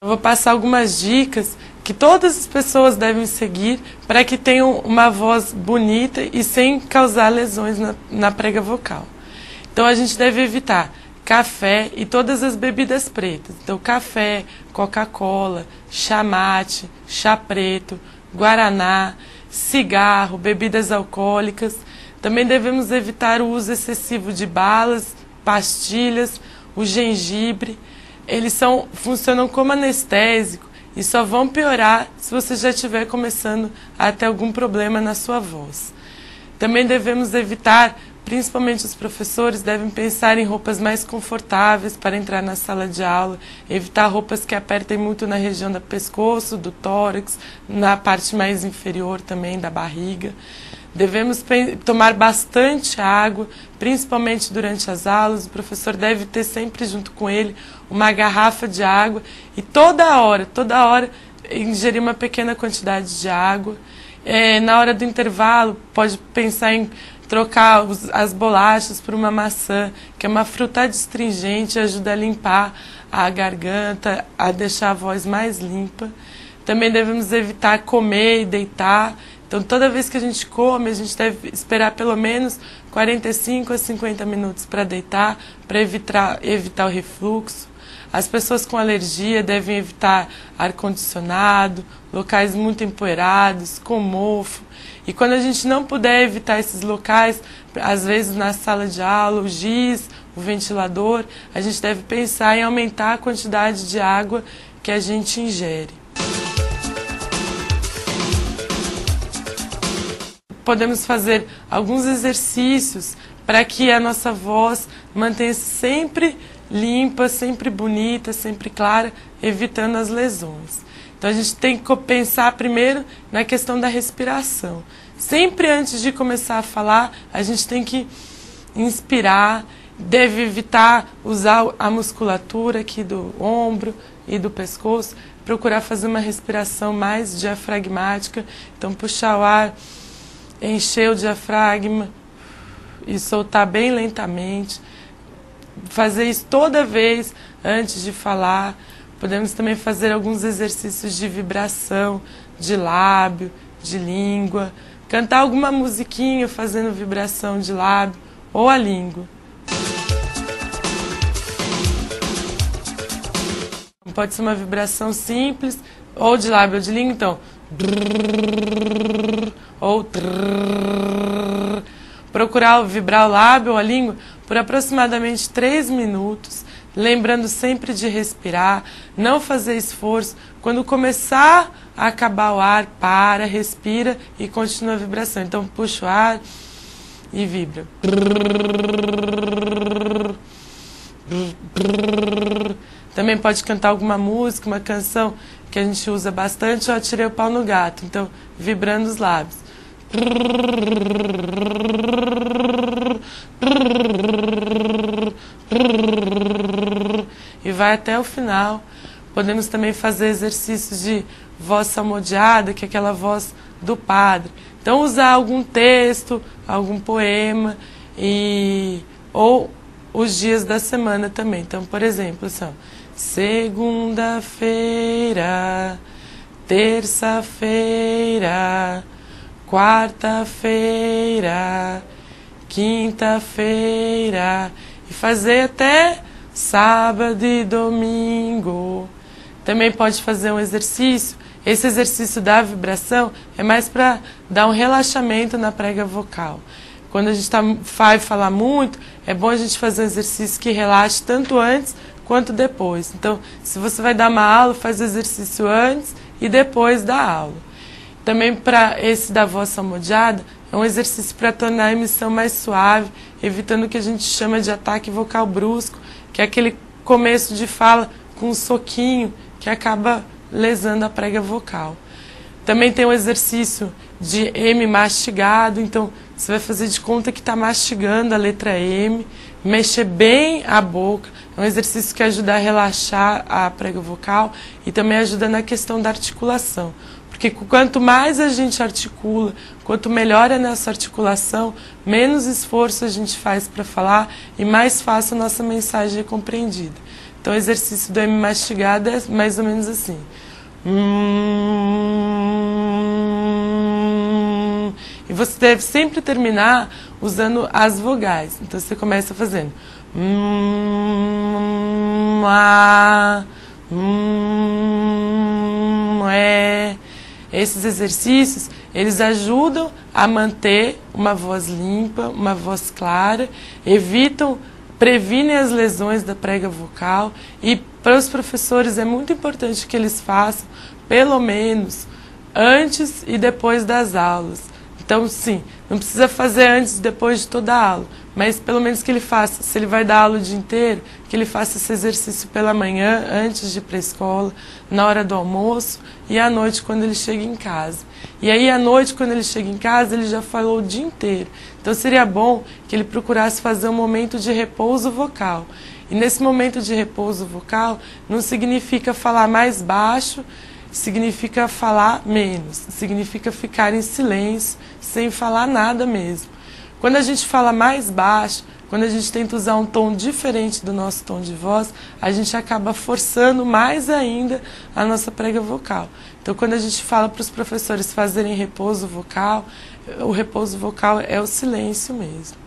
Eu vou passar algumas dicas que todas as pessoas devem seguir para que tenham uma voz bonita e sem causar lesões na prega vocal. Então a gente deve evitar café e todas as bebidas pretas. Então café, Coca-Cola, chá mate, chá preto, guaraná, cigarro, bebidas alcoólicas. Também devemos evitar o uso excessivo de balas, pastilhas, o gengibre. Eles funcionam como anestésico e só vão piorar se você já estiver começando a ter algum problema na sua voz. Também devemos evitar, principalmente os professores, devem pensar em roupas mais confortáveis para entrar na sala de aula, evitar roupas que apertem muito na região do pescoço, do tórax, na parte mais inferior também da barriga. Devemos tomar bastante água, principalmente durante as aulas. O professor deve ter sempre junto com ele uma garrafa de água e toda hora ingerir uma pequena quantidade de água. Na hora do intervalo, pode pensar em trocar as bolachas por uma maçã, que é uma fruta astringente, ajuda a limpar a garganta, a deixar a voz mais limpa. Também devemos evitar comer e deitar. Então, toda vez que a gente come, a gente deve esperar pelo menos 45 a 50 minutos para deitar, para evitar o refluxo. As pessoas com alergia devem evitar ar-condicionado, locais muito empoeirados, com mofo. E quando a gente não puder evitar esses locais, às vezes na sala de aula, o giz, o ventilador, a gente deve pensar em aumentar a quantidade de água que a gente ingere. Podemos fazer alguns exercícios para que a nossa voz mantenha-se sempre limpa, sempre bonita, sempre clara, evitando as lesões. Então a gente tem que pensar primeiro na questão da respiração. Sempre antes de começar a falar, a gente tem que inspirar, deve evitar usar a musculatura aqui do ombro e do pescoço, procurar fazer uma respiração mais diafragmática, então puxar o ar, encher o diafragma e soltar bem lentamente. Fazer isso toda vez antes de falar. Podemos também fazer alguns exercícios de vibração, de lábio, de língua. Cantar alguma musiquinha fazendo vibração de lábio ou a língua. Pode ser uma vibração simples, ou de lábio ou de língua, então. Ou procurar vibrar o lábio ou a língua por aproximadamente 3 minutos, lembrando sempre de respirar, não fazer esforço. Quando começar a acabar o ar, para, respira e continua a vibração. Então puxa o ar e vibra. Também pode cantar alguma música, uma canção que a gente usa bastante, eu atirei o pau no gato. Então, vibrando os lábios. E vai até o final. Podemos também fazer exercícios de voz salmodiada, que é aquela voz do padre. Então, usar algum texto, algum poema, ou os dias da semana também. Então, por exemplo, assim, segunda-feira, terça-feira, quarta-feira, quinta-feira, e fazer até sábado e domingo. Também pode fazer um exercício. Esse exercício da vibração é mais para dar um relaxamento na prega vocal. Quando a gente vai falar muito, é bom a gente fazer um exercício que relaxe tanto antes quanto depois. Então, se você vai dar uma aula, faz o exercício antes e depois da aula. Também para esse da voz salmodiada, é um exercício para tornar a emissão mais suave, evitando o que a gente chama de ataque vocal brusco, que é aquele começo de fala com um soquinho que acaba lesando a prega vocal. Também tem um exercício de M mastigado, então você vai fazer de conta que está mastigando a letra M, mexer bem a boca. É um exercício que ajuda a relaxar a prega vocal e também ajuda na questão da articulação. Porque quanto mais a gente articula, quanto melhor a nossa articulação, menos esforço a gente faz para falar e mais fácil a nossa mensagem é compreendida. Então o exercício do M mastigado é mais ou menos assim. E você deve sempre terminar usando as vogais. Então você começa fazendo Esses exercícios, eles ajudam a manter uma voz limpa, uma voz clara, previnem as lesões da prega vocal, e para os professores é muito importante que eles façam pelo menos antes e depois das aulas. Então, sim, não precisa fazer antes e depois de toda a aula, mas pelo menos que ele faça, se ele vai dar aula o dia inteiro, que ele faça esse exercício pela manhã, antes de ir para a escola, na hora do almoço e à noite quando ele chega em casa. E aí à noite, quando ele chega em casa, ele já falou o dia inteiro. Então seria bom que ele procurasse fazer um momento de repouso vocal. E nesse momento de repouso vocal, não significa falar mais baixo, significa falar menos, significa ficar em silêncio, sem falar nada mesmo. Quando a gente fala mais baixo, quando a gente tenta usar um tom diferente do nosso tom de voz, a gente acaba forçando mais ainda a nossa prega vocal. Então, quando a gente fala para os professores fazerem repouso vocal, o repouso vocal é o silêncio mesmo.